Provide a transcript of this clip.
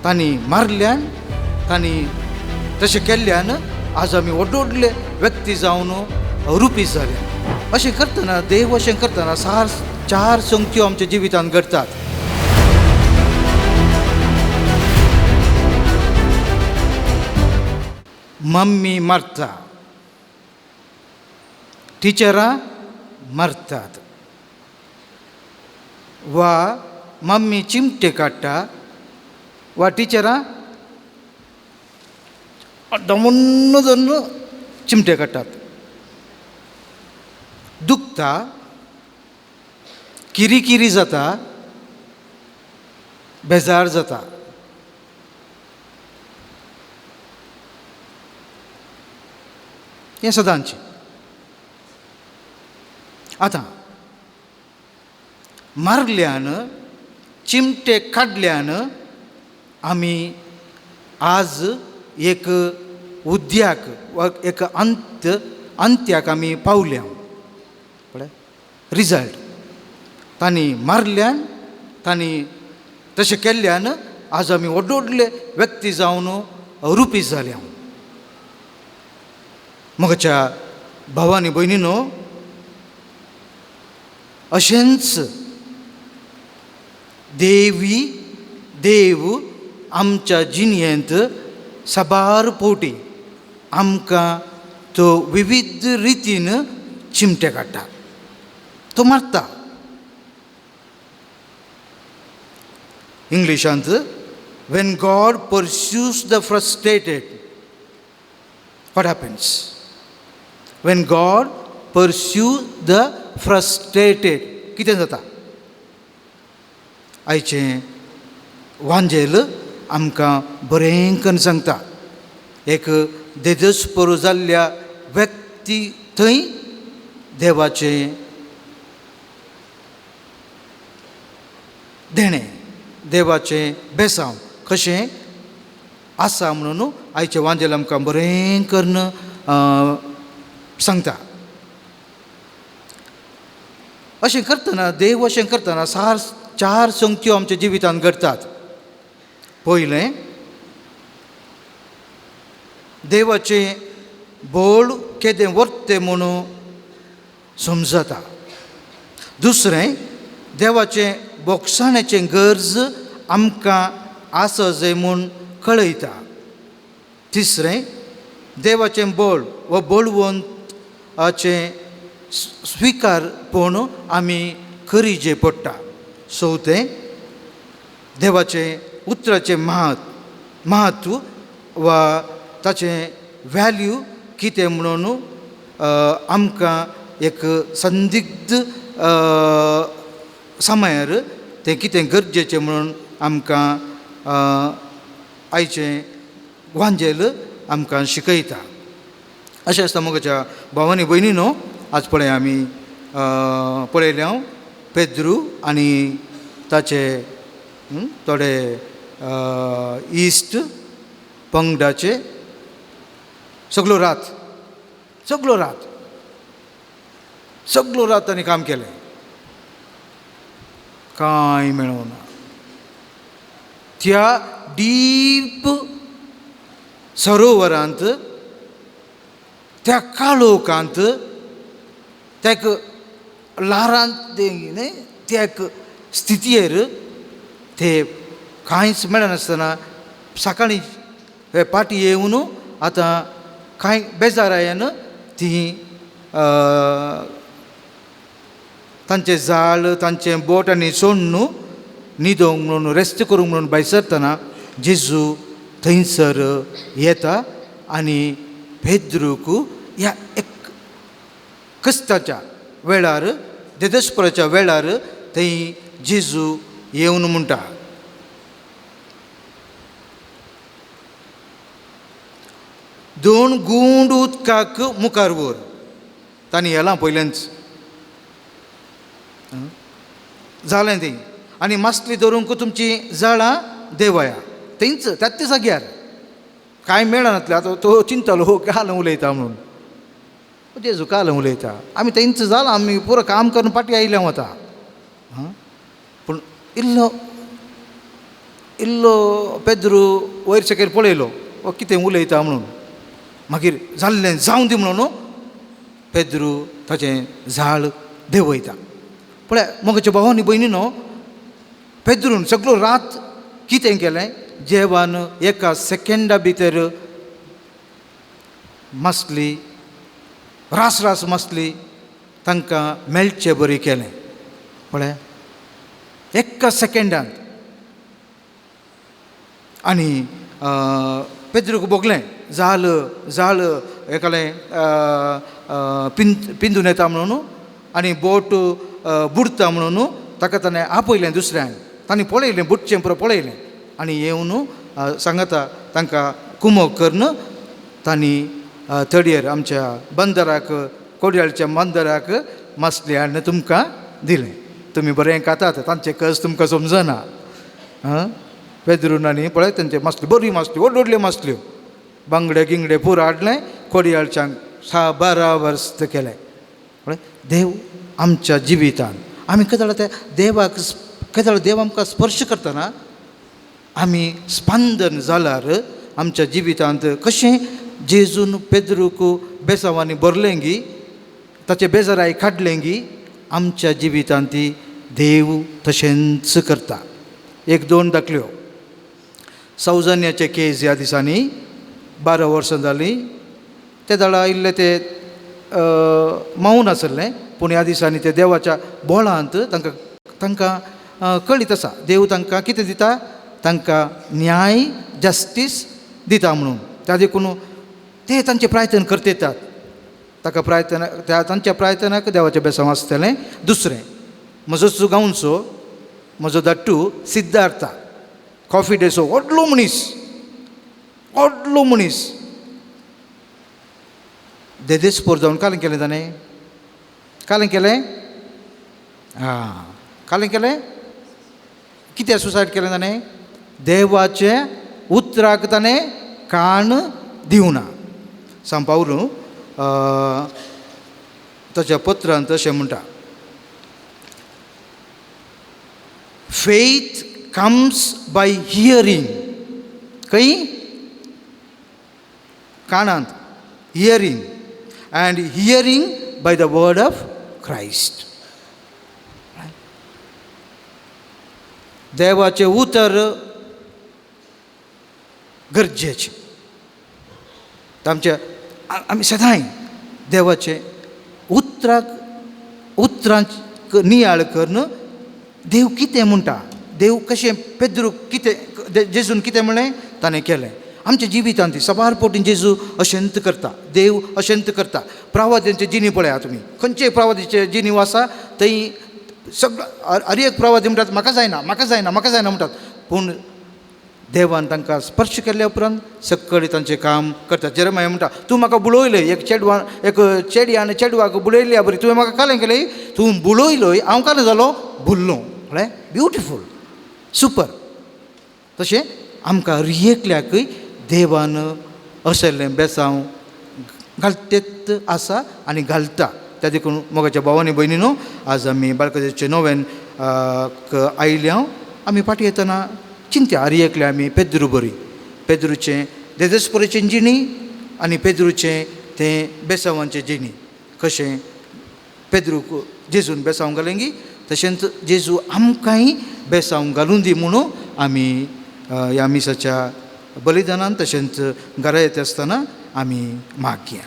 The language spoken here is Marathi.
तांणी मारल्यान तांणी तशें केल्ल्यान आज आमी व्हडले व्यक्ती जावन रुपी जाल्या. अशें करतना देव अशें करतना चार संगत्यो आमच्या जिवितांत घडटात. मम्मी मारता, टिचरां मारतात, वा मम्मी चिमटे काडटा वा टिचरां दमन्न धरून चिमटे काडटात. दुखता, किरी जाता, बेजार जाता. हें सदांचें. आतां मारल्यान, चिमटे काडल्यान आमी आज एक उद्याक वा एक अंत्याक आमी पावल्या. कळ्ळें? रिजल्ट तांणी मारल्यान तांणी तशें केल्ल्यान आज आमी व्हडले व्यक्ती जावन रुपी जाल्या. म्हज्या भावांनी भयणीनो, अशेंच देव आमच्या जिणेंत साबार फावटी आमकां तो विविध रितीन चिमटे काडटा, तो मारता. इंग्लिशांत when God pursues the frustrated, what happens? When God pursues the frustrated, कितें जाता? आयचें वांजेल आमकां बरें करून सांगता. एक देदस्पर जाल्ल्या व्यक्ती थंय देवाचें देणें, देवाचें बेसांव कशें आसा म्हणून आयचें वांजेल आमकां बरें करून सांगता. अशें करतना देव अशें करतना चार संगत्यो आमच्या जिवितांत घडटात. पयलें, देवाचें बोळ केदें वर्तें म्हणून समजता. दुसरें, देवाचें बोगसाण्याचें गरज आमकां आसा जंय म्हूण कळयता. तिसरें, देवाचें बोळ वा बोळवंताचें स्विकारपण आमी करिचें पडटा. चवथें, देवाचें उतराचें महत्व वा ताचें वॅल्यू कितें म्हणून आमकां एक संदिग्ध समयार तें कितें गरजेचें म्हणून आमकां आयचें वांजेल आमकां शिकयता. अशें आसता म्हज्या भावांनी भयणीनो, आज पळय आमी पळयल्या पेद्रू आनी ताचे थोडे इश्ट पंगडाचे सगळो रात तांणी काम केलें, कांय मेळोना. त्या डीप सरोवरांत, त्या काळोखांत, त्या लारांत त्या स्थितीर ते कांयच मेळनासतना सकाळीं पाटी येवन आतां कांय बेजारायन तीं तांचें जाळ, तांचें बोट आनी सोडून न्हिदोंक म्हणून, रेस्ट करूंक म्हणून भायर सरतना जेजू थंयसर येता आनी पेद्रूक ह्या एक कश्टाच्या वेळार, देदस्पराच्या वेळार थंय जेजू येवन म्हणटा, दोन गूंड उदकाक मुखार व्हर. तांणी येलां पयलेंच, जालें थंय. आनी मासली धरूंक तुमचीं जाळां देंवया. थंयच त्याच जाग्यार कांय मेळनातलें. आतां तो चिंतलो हो काल उलयता म्हणून. जेजू काल उलयता, आमी थंयच जालां, आमी पुरो काम करून पाटी आयल्या वता. पूण इल्लो पेद्रू वयर सकयल पळयलो कितें उलयता म्हणून. मागीर जाल्लें जावं दी म्हणून पेद्रू ताचें झाड देंवयता. पळय मोगाच्या भावांनी भयणीनो, पेद्रून सगळो रात कितें केलें, जेवण एका सेकंडा भितर मसली रास मसली तांकां मेळचें बरी केलें. पळय एका सेकंडांत. आनी पेद्रूक बोगलें जाळ एकालें पिंजून येता म्हणून आनी बोट बुडता म्हणून ताका ताणें आपयलें दुसऱ्यांक. तांणी पळयलें बुडचें पुरो पळयलें आनी येवन सांगता तांकां कुमक करन तांणी थडयेर आमच्या बंदराक कोडयाळच्या बंदराक मसली हाडून तुमकां दिलें. तुमी बरें खातात, तांचें कस तुमकां समजना. पेद्रून आनी पळय तेंचे मसली बरी मसली व्हड व्हडल्यो मसल्यो बांगडे गिंगडे पुरो हाडलें कोडयाळच्यांक 12 वर्स केलें. पळय देव आमच्या जिवितान आमी केदाळ त्या देवाक केदाळ देव आमकां स्पर्श करतना आमी स्पंदन जाल्यार आमच्या जिवितांत कशें जेजून पेद्रूक बेसांवांनी भरलें गी, ताचे बेजाराय काडलें गी, आमच्या जिवितांत देव तशेंच करता. 1-2 दाखल्यो. सौजन्याचे केस ह्या दिसांनी 12 वर्सां जालीं. ते दाडा इल्लें ते मौन आसलें, पूण ह्या दिसांनी ते देवाच्या बोळांत तांकां कळीत आसा देव तांकां कितें दिता, तांकां न्याय जस्टीस दिता म्हणून. त्या देखून ते तांचे प्रार्थना करता येतात. ताका प्रार्थना तांच्या प्रार्थनाक देवाचें बेसांव आसतलें. दुसरें, म्हजो गांवचो म्हजो धाट्टू सिद्धार्था कॉफी डेसो व्हडलो मनीस देदेस्पोर जावन कालें केलें ताणें. कालें केलें कालें केलें कित्याक सुसायड केलें ताणें? देवाचे उतराक ताणें कान दिवना. सांग पावलू ताच्या पत्रांत अशें म्हणटा, फेथ कम्स बाय हियरींग. खंय? कानांत. Hearing and hearing by the word of Christ. देवाचें उतर गरजेचें. आमी सदांय देवाचे उतरांक नियाळ करन देव कितें म्हणटा, देव कशें पेद्रूक कितें जेजून कितें म्हणलें ताणें केलें. आमच्या जिवितांत सबार पोटीन जेजू अशेंत करता, देव अशेंत करता. प्रवाद्यांचे जिणी पळयात तुमी, खंयचेय प्रवादीचे जिणी वाचा थंय सगळो हर एक प्रवादी म्हणटात म्हाका जायना म्हणटात, पूण देवान तांकां स्पर्श केल्ल्या उपरांत सक्कळी तांचें काम करतात. जेरेमाया म्हणटा, तूं म्हाका बुडयलें, एक चेडयान चेडवाक बुडयल्या बरी, तुवें म्हाका कालें केलें, तूं बुडयलोय हांव कालें जालो भुल्लो. म्हळ्यार ब्युटिफूल, सुपर. तशें आमकां हर एकल्याकय देवान असलें बेसांव घालतेत आसा आनी घालता. त्या देखून मोगाच्या भावांनी भयणीनो, आज आमी बाळकाजेचें नोवेन आयल्या. आमी फाटीं येतना चिंत्या हर एकल्या आमी पेद्रू बरी, पेद्रूचें देदेस्पोरेचें जिणी आनी पेद्रूचें तें बेसांवांचें जिणी. कशें पेद्रूक जेजून बेसांव घालें गी, तशेंच जेजू आमकांय बेसांव घालून दी म्हणून आमी ह्या मिसाच्या बलिदानान तशेंच घरा येता आसतना आमी मागया.